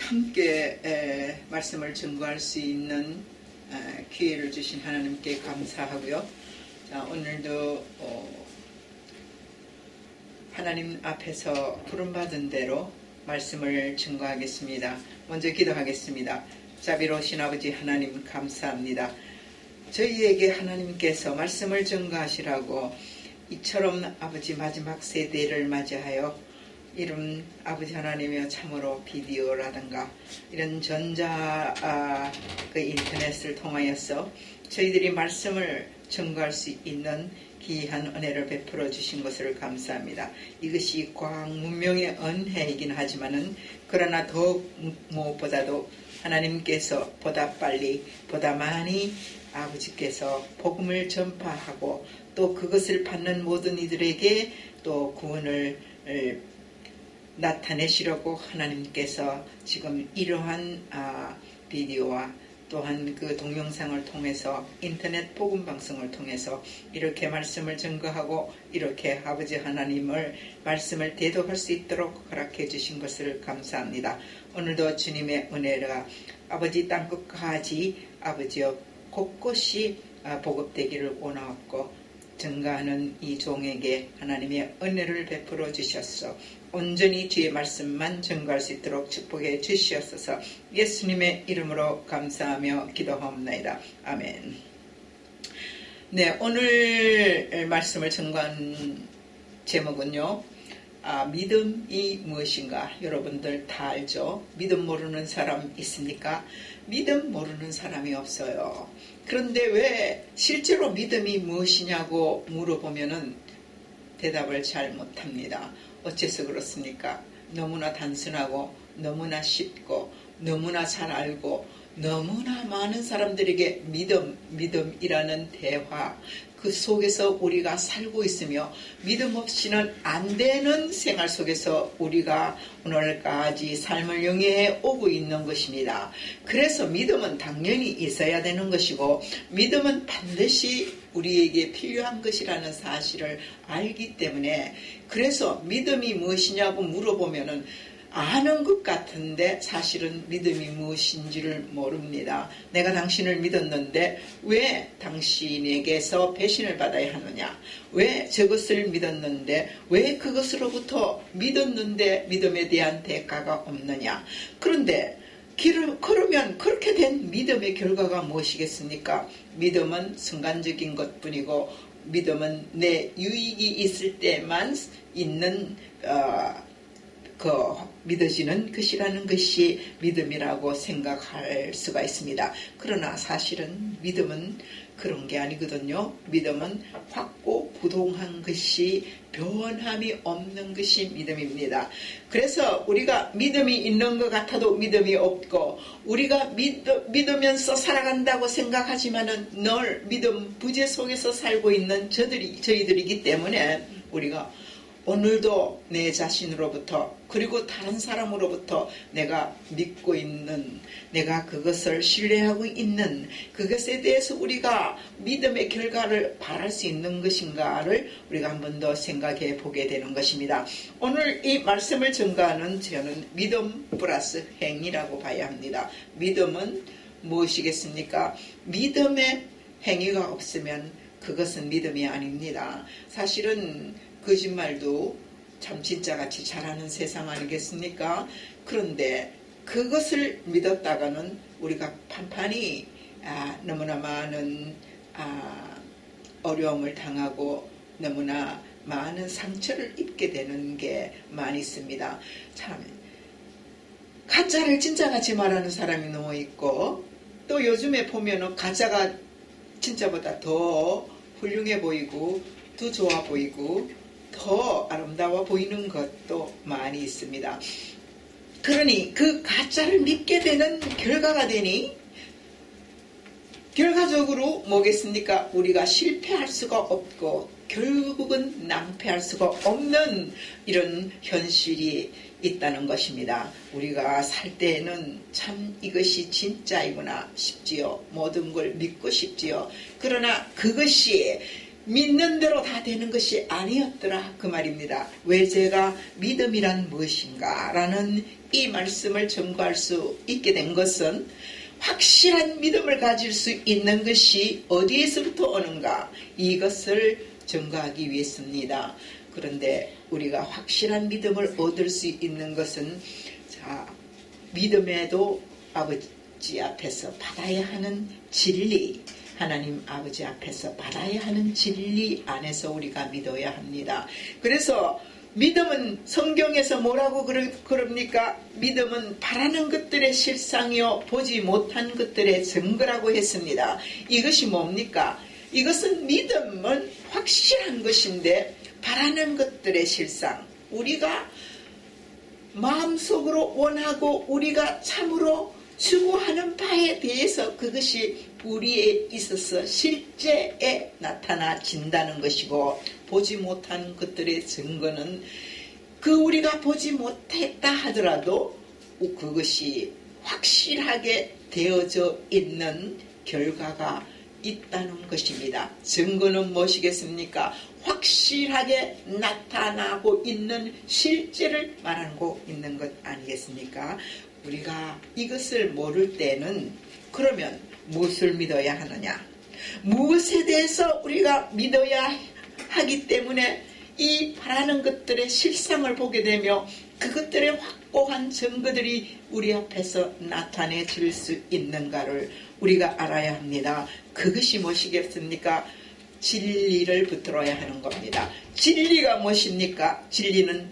함께 말씀을 증거할 수 있는 기회를 주신 하나님께 감사하고요. 자, 오늘도 하나님 앞에서 부름받은 대로 말씀을 증거하겠습니다. 먼저 기도하겠습니다. 자비로우신 아버지 하나님 감사합니다. 저희에게 하나님께서 말씀을 증거하시라고 이처럼 아버지 마지막 세대를 맞이하여 이런 아버지 하나님이여 참으로 비디오라든가 이런 전자 인터넷을 통하여서 저희들이 말씀을 증거할 수 있는 귀한 은혜를 베풀어 주신 것을 감사합니다. 이것이 과학 문명의 은혜이긴 하지만은 그러나 더욱 무엇보다도 하나님께서 보다 빨리 보다 많이 아버지께서 복음을 전파하고 또 그것을 받는 모든 이들에게 또 구원을 나타내시려고 하나님께서 지금 이러한 비디오와 또한 그 동영상을 통해서 인터넷 복음 방송을 통해서 이렇게 말씀을 증거하고 이렇게 아버지 하나님을 말씀을 대독할 수 있도록 허락해 주신 것을 감사합니다. 오늘도 주님의 은혜가 아버지 땅끝까지 아버지여 곳곳이 보급되기를 원하옵고 증거하는 이 종에게 하나님의 은혜를 베풀어 주셨소. 온전히 주의 말씀만 증거할 수 있도록 축복해 주시옵소서. 예수님의 이름으로 감사하며 기도하옵나이다. 아멘. 네, 오늘 말씀을 증거한 제목은요. 믿음이 무엇인가? 여러분들 다 알죠? 믿음 모르는 사람 있습니까? 믿음 모르는 사람이 없어요. 그런데 왜 실제로 믿음이 무엇이냐고 물어보면은 대답을 잘 못합니다. 어째서 그렇습니까? 너무나 단순하고 너무나 쉽고 너무나 잘 알고 너무나 많은 사람들에게 믿음이라는 대화 그 속에서 우리가 살고 있으며 믿음 없이는 안 되는 생활 속에서 우리가 오늘까지 삶을 영위해 오고 있는 것입니다. 그래서 믿음은 당연히 있어야 되는 것이고 믿음은 반드시 우리에게 필요한 것이라는 사실을 알기 때문에 그래서 믿음이 무엇이냐고 물어보면은 아는 것 같은데 사실은 믿음이 무엇인지를 모릅니다. 내가 당신을 믿었는데 왜 당신에게서 배신을 받아야 하느냐? 왜 저것을 믿었는데 왜 그것으로부터 믿었는데 믿음에 대한 대가가 없느냐? 그런데 그러면 그렇게 된 믿음의 결과가 무엇이겠습니까? 믿음은 순간적인 것뿐이고 믿음은 내 유익이 있을 때만 있는 믿어지는 것이라는 것이 믿음이라고 생각할 수가 있습니다. 그러나 사실은 믿음은 그런 게 아니거든요. 믿음은 확고부동한 것이 변함이 없는 것이 믿음입니다. 그래서 우리가 믿음이 있는 것 같아도 믿음이 없고 우리가 믿으면서 살아간다고 생각하지만은 늘 믿음 부재 속에서 살고 있는 저희들이기 때문에 우리가 오늘도 내 자신으로부터 그리고 다른 사람으로부터 내가 믿고 있는 내가 그것을 신뢰하고 있는 그것에 대해서 우리가 믿음의 결과를 바랄 수 있는 것인가를 우리가 한 번 더 생각해 보게 되는 것입니다. 오늘 이 말씀을 증거하는 저는 믿음 플러스 행위라고 봐야 합니다. 믿음은 무엇이겠습니까? 믿음의 행위가 없으면 그것은 믿음이 아닙니다. 사실은 거짓말도 참 진짜같이 잘하는 세상 아니겠습니까? 그런데 그것을 믿었다가는 우리가 판판히 너무나 많은 어려움을 당하고 너무나 많은 상처를 입게 되는 게 많이 있습니다. 참 가짜를 진짜같이 말하는 사람이 너무 있고 또 요즘에 보면은 가짜가 진짜보다 더 훌륭해 보이고 더 좋아 보이고 더 아름다워 보이는 것도 많이 있습니다. 그러니 그 가짜를 믿게 되는 결과가 되니 결과적으로 뭐겠습니까? 우리가 실패할 수가 없고 결국은 낭패할 수가 없는 이런 현실이 있다는 것입니다. 우리가 살 때에는 참 이것이 진짜이구나 싶지요. 모든 걸 믿고 싶지요. 그러나 그것이 믿는 대로 다 되는 것이 아니었더라 그 말입니다. 왜 제가 믿음이란 무엇인가 라는 이 말씀을 전거할 수 있게 된 것은 확실한 믿음을 가질 수 있는 것이 어디에서부터 오는가 이것을 전거하기 위해서입니다. 그런데 우리가 확실한 믿음을 얻을 수 있는 것은 믿음에도 아버지 앞에서 받아야 하는 진리, 하나님 아버지 앞에서 받아야 하는 진리 안에서 우리가 믿어야 합니다. 그래서 믿음은 성경에서 뭐라고 그럽니까? 믿음은 바라는 것들의 실상이요 보지 못한 것들의 증거라고 했습니다. 이것이 뭡니까? 이것은 믿음은 확실한 것인데 바라는 것들의 실상, 우리가 마음속으로 원하고 우리가 참으로 추구하는 바에 대해서 그것이 우리에 있어서 실제에 나타나진다는 것이고, 보지 못한 것들의 증거는 그 우리가 보지 못했다 하더라도 그것이 확실하게 되어져 있는 결과가 있다는 것입니다. 증거는 무엇이겠습니까? 확실하게 나타나고 있는 실제를 말하고 있는 것 아니겠습니까? 우리가 이것을 모를 때는 그러면 무엇을 믿어야 하느냐? 무엇에 대해서 우리가 믿어야 하기 때문에 이 바라는 것들의 실상을 보게 되며 그것들의 확고한 증거들이 우리 앞에서 나타내질 수 있는가를 우리가 알아야 합니다. 그것이 무엇이겠습니까? 진리를 붙들어야 하는 겁니다. 진리가 무엇입니까? 진리는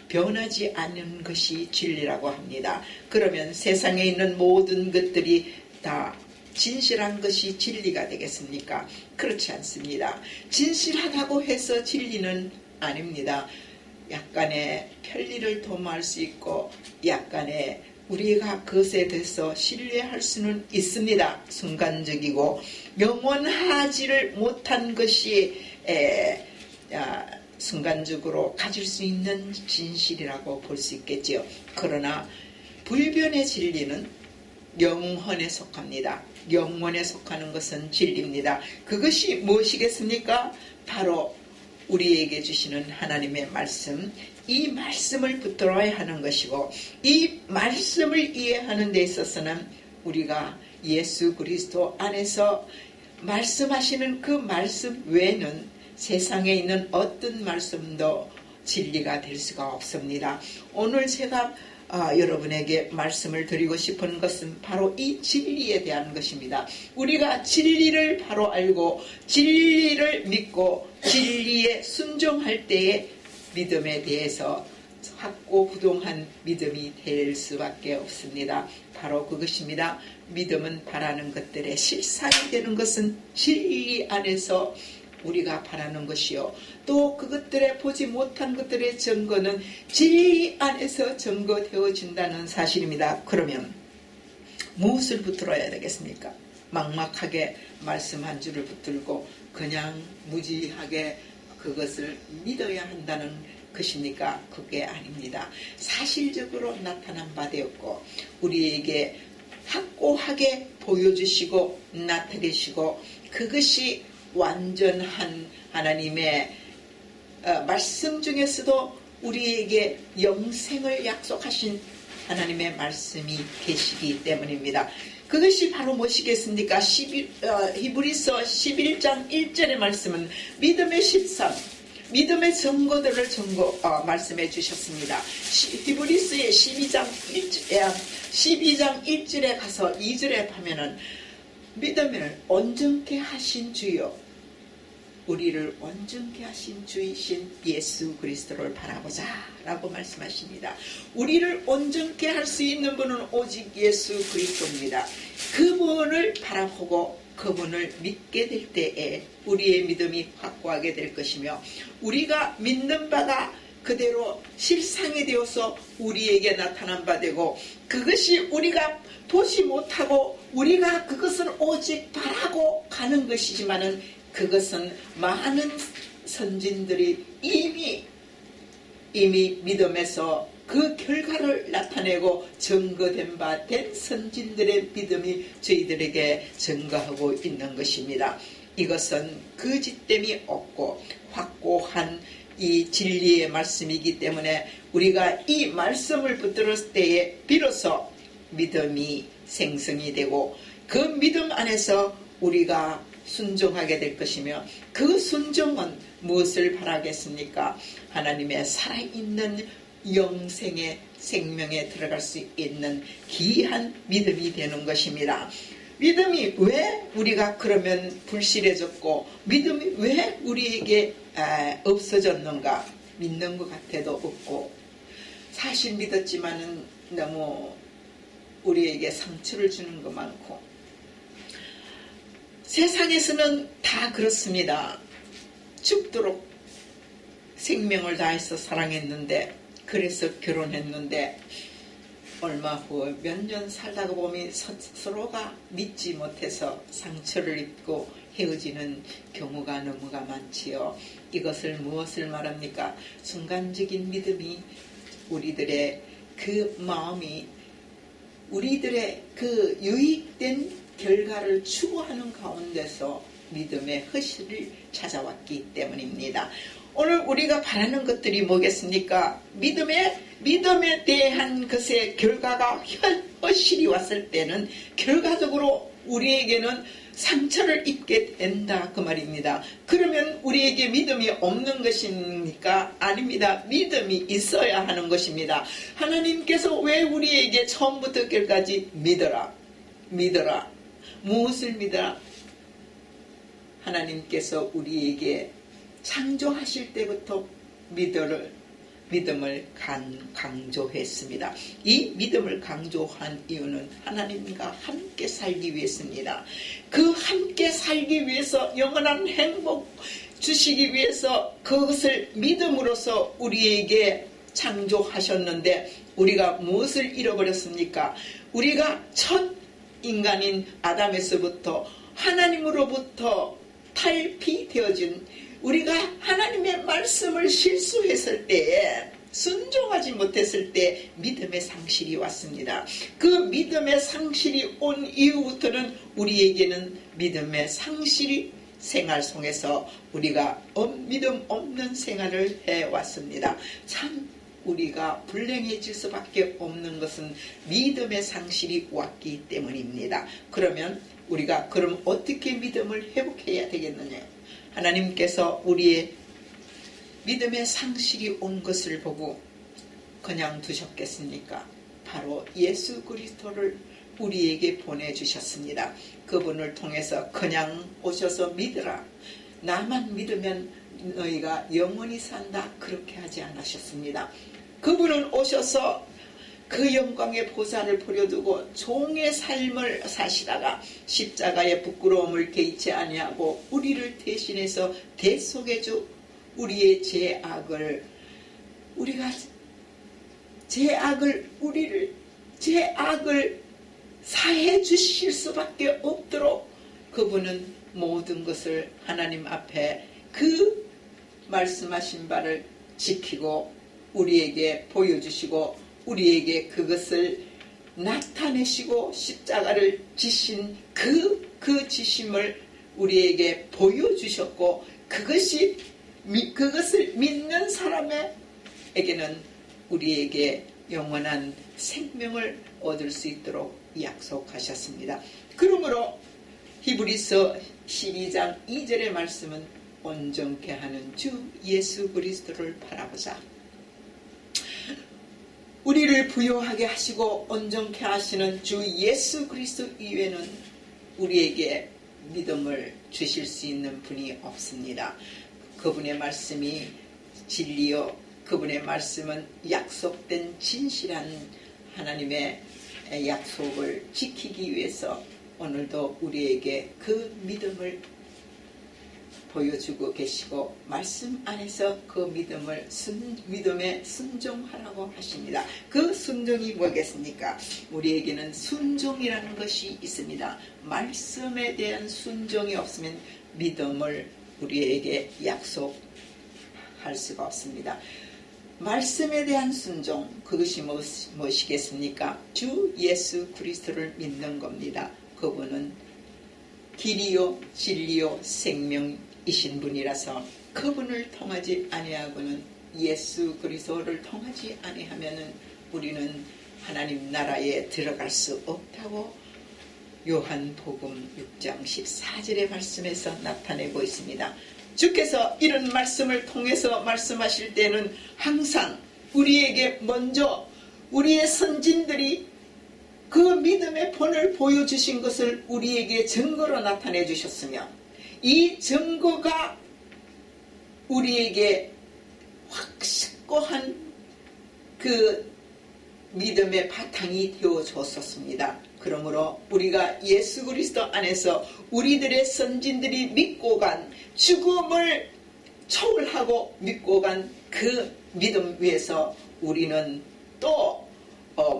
변하지 않는 것이 진리라고 합니다. 그러면 세상에 있는 모든 것들이 다 진실한 것이 진리가 되겠습니까? 그렇지 않습니다. 진실하다고 해서 진리는 아닙니다. 약간의 편리를 도모할 수 있고 약간의 우리가 그것에 대해서 신뢰할 수는 있습니다. 순간적이고 영원하지를 못한 것이 순간적으로 가질 수 있는 진실이라고 볼 수 있겠지요. 그러나 불변의 진리는 영혼에 속합니다. 영혼에 속하는 것은 진리입니다. 그것이 무엇이겠습니까? 바로 우리에게 주시는 하나님의 말씀, 이 말씀을 붙들어야 하는 것이고, 이 말씀을 이해하는 데 있어서는 우리가 예수 그리스도 안에서 말씀하시는 그 말씀 외에는 세상에 있는 어떤 말씀도 진리가 될 수가 없습니다. 오늘 제가 여러분에게 말씀을 드리고 싶은 것은 바로 이 진리에 대한 것입니다. 우리가 진리를 바로 알고 진리를 믿고 진리에 순종할 때에 믿음에 대해서 확고부동한 믿음이 될 수밖에 없습니다. 바로 그것입니다. 믿음은 바라는 것들의 실상이 되는 것은 진리 안에서 우리가 바라는 것이요, 또 그것들에 보지 못한 것들의 증거는 진리 안에서 증거되어진다는 사실입니다. 그러면 무엇을 붙들어야 되겠습니까? 막막하게 말씀 한 줄을 붙들고 그냥 무지하게 그것을 믿어야 한다는 것입니까? 그게 아닙니다. 사실적으로 나타난 바 되었고 우리에게 확고하게 보여주시고 나타내시고 그것이 완전한 하나님의 말씀 중에서도 우리에게 영생을 약속하신 하나님의 말씀이 계시기 때문입니다. 그것이 바로 무엇이겠습니까? 히브리서 11장 1절의 말씀은 믿음의 실상, 믿음의 증거들을 말씀해 주셨습니다. 히브리서의 12장 1절에 가서 2절에 보면은 믿음을 온전케 하신 주요, 우리를 온전케 하신 주이신 예수 그리스도를 바라보자 라고 말씀하십니다. 우리를 온전케 할 수 있는 분은 오직 예수 그리스도입니다. 그분을 바라보고 그분을 믿게 될 때에 우리의 믿음이 확고하게 될 것이며 우리가 믿는 바가 그대로 실상이 되어서 우리에게 나타난 바 되고, 그것이 우리가 보지 못하고 우리가 그것을 오직 바라고 가는 것이지만은 그것은 많은 선진들이 이미 믿음에서 그 결과를 나타내고 증거된 바 된 선진들의 믿음이 저희들에게 증거하고 있는 것입니다. 이것은 거짓됨이 없고 확고한 이 진리의 말씀이기 때문에 우리가 이 말씀을 붙들었을 때에 비로소 믿음이 생성이 되고 그 믿음 안에서 우리가 순종하게 될 것이며 그 순종은 무엇을 바라겠습니까? 하나님의 살아있는 영생의 생명에 들어갈 수 있는 귀한 믿음이 되는 것입니다. 믿음이 왜 우리가 그러면 불신해졌고 믿음이 왜 우리에게 없어졌는가? 믿는 것 같아도 없고 사실 믿었지만은 너무 우리에게 상처를 주는 것 많고 세상에서는 다 그렇습니다. 죽도록 생명을 다해서 사랑했는데 그래서 결혼했는데 얼마 후 몇 년 살다가 보면 서로가 믿지 못해서 상처를 입고 헤어지는 경우가 너무가 많지요. 이것을 무엇을 말합니까? 순간적인 믿음이 우리들의 그 마음이 우리들의 그 유익된 결과를 추구하는 가운데서 믿음의 허실을 찾아왔기 때문입니다. 오늘 우리가 바라는 것들이 뭐겠습니까? 믿음에 대한 것의 결과가 허실이 왔을 때는 결과적으로 우리에게는 상처를 입게 된다 그 말입니다. 그러면 우리에게 믿음이 없는 것입니까? 아닙니다. 믿음이 있어야 하는 것입니다. 하나님께서 왜 우리에게 처음부터 끝까지 믿어라 무엇을 믿어라? 하나님께서 우리에게 창조하실 때부터 믿음을 강조했습니다. 이 믿음을 강조한 이유는 하나님과 함께 살기 위해서입니다. 그 함께 살기 위해서 영원한 행복 주시기 위해서 그것을 믿음으로써 우리에게 창조하셨는데 우리가 무엇을 잃어버렸습니까? 우리가 첫 인간인 아담에서부터 하나님으로부터 탈피되어진 우리가 하나님의 말씀을 실수했을 때에 순종하지 못했을 때 믿음의 상실이 왔습니다. 그 믿음의 상실이 온 이후부터는 우리에게는 믿음의 상실이 생활 속에서 우리가 믿음 없는 생활을 해왔습니다. 참 우리가 불행해질 수밖에 없는 것은 믿음의 상실이 왔기 때문입니다. 그러면 우리가 그럼 어떻게 믿음을 회복해야 되겠느냐? 하나님께서 우리의 믿음의 상실이 온 것을 보고 그냥 두셨겠습니까? 바로 예수 그리스도를 우리에게 보내주셨습니다. 그분을 통해서 그냥 오셔서 믿으라. 나만 믿으면 너희가 영원히 산다. 그렇게 하지 않으셨습니다. 그분은 오셔서 그 영광의 보좌를 버려두고 종의 삶을 사시다가 십자가의 부끄러움을 개의치 아니하고 우리를 대신해서 대속해주 우리의 죄악을 사해 주실 수밖에 없도록 그분은 모든 것을 하나님 앞에 그 말씀하신 바를 지키고 우리에게 보여주시고 우리에게 그것을 나타내시고 십자가를 지신 그 지심을 우리에게 보여주셨고 그것을 믿는 사람에게는 우리에게 영원한 생명을 얻을 수 있도록 약속하셨습니다. 그러므로 히브리서 12장 2절의 말씀은 온전케 하는 주 예수 그리스도를 바라보자. 우리를 부요하게 하시고 온전케 하시는 주 예수 그리스도 이외에는 우리에게 믿음을 주실 수 있는 분이 없습니다. 그분의 말씀이 진리요 그분의 말씀은 약속된 진실한 하나님의 약속을 지키기 위해서 오늘도 우리에게 그 믿음을 보여주고 계시고 말씀 안에서 그 믿음에 순종하라고 하십니다. 그 순종이 뭐겠습니까? 우리에게는 순종이라는 것이 있습니다. 말씀에 대한 순종이 없으면 믿음을 우리에게 약속할 수가 없습니다. 말씀에 대한 순종, 그것이 무엇이겠습니까? 주 예수 그리스도를 믿는 겁니다. 그분은 길이요 진리요 생명이신 분이라서 그분을 통하지 아니하고는 예수 그리스도를 통하지 아니하면은 우리는 하나님 나라에 들어갈 수 없다고 요한복음 6장 14절의 말씀에서 나타내고 있습니다. 주께서 이런 말씀을 통해서 말씀하실 때는 항상 우리에게 먼저 우리의 선진들이 그 믿음의 본을 보여주신 것을 우리에게 증거로 나타내 주셨으며 이 증거가 우리에게 확실한 그 믿음의 바탕이 되어 줬었습니다. 그러므로 우리가 예수 그리스도 안에서 우리들의 선진들이 믿고 간 죽음을 초월하고 믿고 간 그 믿음 위에서 우리는 또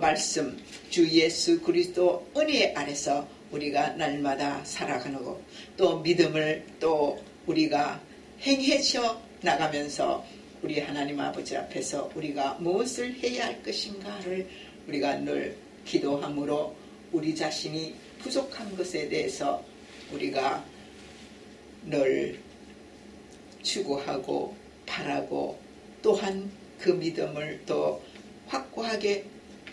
말씀 주 예수 그리스도 은혜 아래서 우리가 날마다 살아가는 것 또 믿음을 또 우리가 행해져 나가면서 우리 하나님 아버지 앞에서 우리가 무엇을 해야 할 것인가를 우리가 늘 기도함으로 우리 자신이 부족한 것에 대해서 우리가 늘 추구하고 바라고 또한 그 믿음을 또 확고하게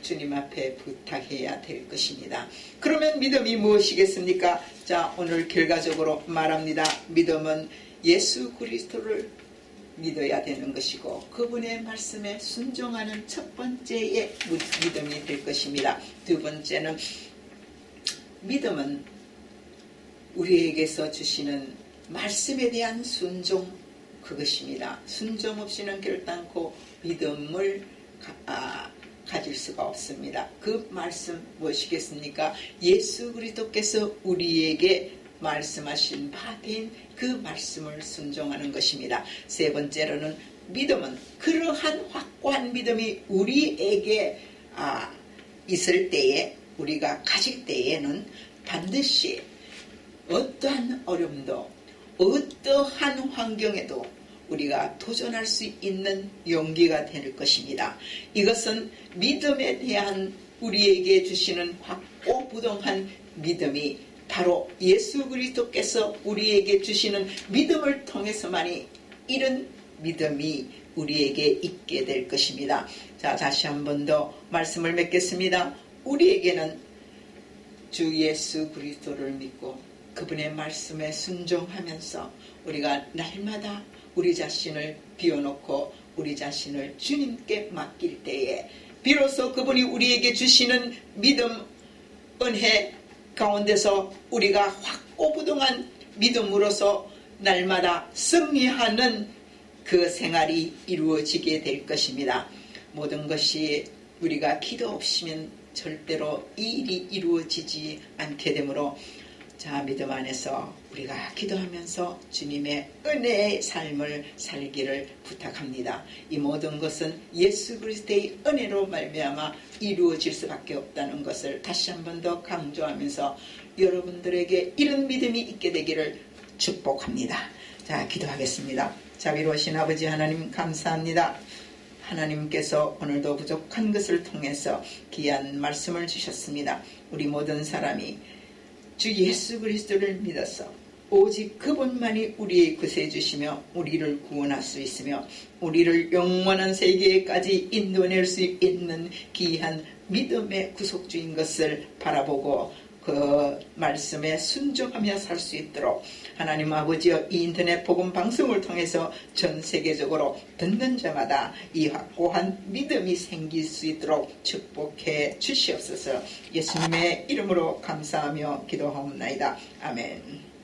주님 앞에 부탁해야 될 것입니다. 그러면 믿음이 무엇이겠습니까? 자, 오늘 결과적으로 말합니다. 믿음은 예수 그리스도를 믿어야 되는 것이고 그분의 말씀에 순종하는 첫 번째의 믿음이 될 것입니다. 두 번째는 믿음은 우리에게서 주시는 말씀에 대한 순종 그것입니다. 순종 없이는 결단코 믿음을 가질 수가 없습니다. 그 말씀 무엇이겠습니까? 예수 그리스도께서 우리에게 말씀하신 바 된 그 말씀을 순종하는 것입니다. 세 번째로는 믿음은 그러한 확고한 믿음이 우리에게 있을 때에 우리가 가질 때에는 반드시 어떠한 어려움도 어떠한 환경에도 우리가 도전할 수 있는 용기가 될 것입니다. 이것은 믿음에 대한 우리에게 주시는 확고부동한 믿음이 바로 예수 그리스도께서 우리에게 주시는 믿음을 통해서만이 이런 믿음이 우리에게 있게 될 것입니다. 자, 다시 한 번 더 말씀을 맺겠습니다. 우리에게는 주 예수 그리스도를 믿고 그분의 말씀에 순종하면서 우리가 날마다 우리 자신을 비워놓고 우리 자신을 주님께 맡길 때에 비로소 그분이 우리에게 주시는 믿음 은혜 가운데서 우리가 확고부동한 믿음으로서 날마다 승리하는 그 생활이 이루어지게 될 것입니다. 모든 것이 우리가 기도 없이면 절대로 이 일이 이루어지지 않게 되므로 자, 믿음 안에서 우리가 기도하면서 주님의 은혜의 삶을 살기를 부탁합니다. 이 모든 것은 예수 그리스도의 은혜로 말미암아 이루어질 수밖에 없다는 것을 다시 한 번 더 강조하면서 여러분들에게 이런 믿음이 있게 되기를 축복합니다. 자, 기도하겠습니다. 자비로우신 아버지 하나님 감사합니다. 하나님께서 오늘도 부족한 것을 통해서 귀한 말씀을 주셨습니다. 우리 모든 사람이 주 예수 그리스도를 믿어서 오직 그분만이 우리의 구세해 주시며 우리를 구원할 수 있으며 우리를 영원한 세계까지 인도낼 수 있는 귀한 믿음의 구속주인 것을 바라보고 그 말씀에 순종하며 살 수 있도록 하나님 아버지여 이 인터넷 복음 방송을 통해서 전 세계적으로 듣는 자마다 이 확고한 믿음이 생길 수 있도록 축복해 주시옵소서. 예수님의 이름으로 감사하며 기도하옵나이다. 아멘.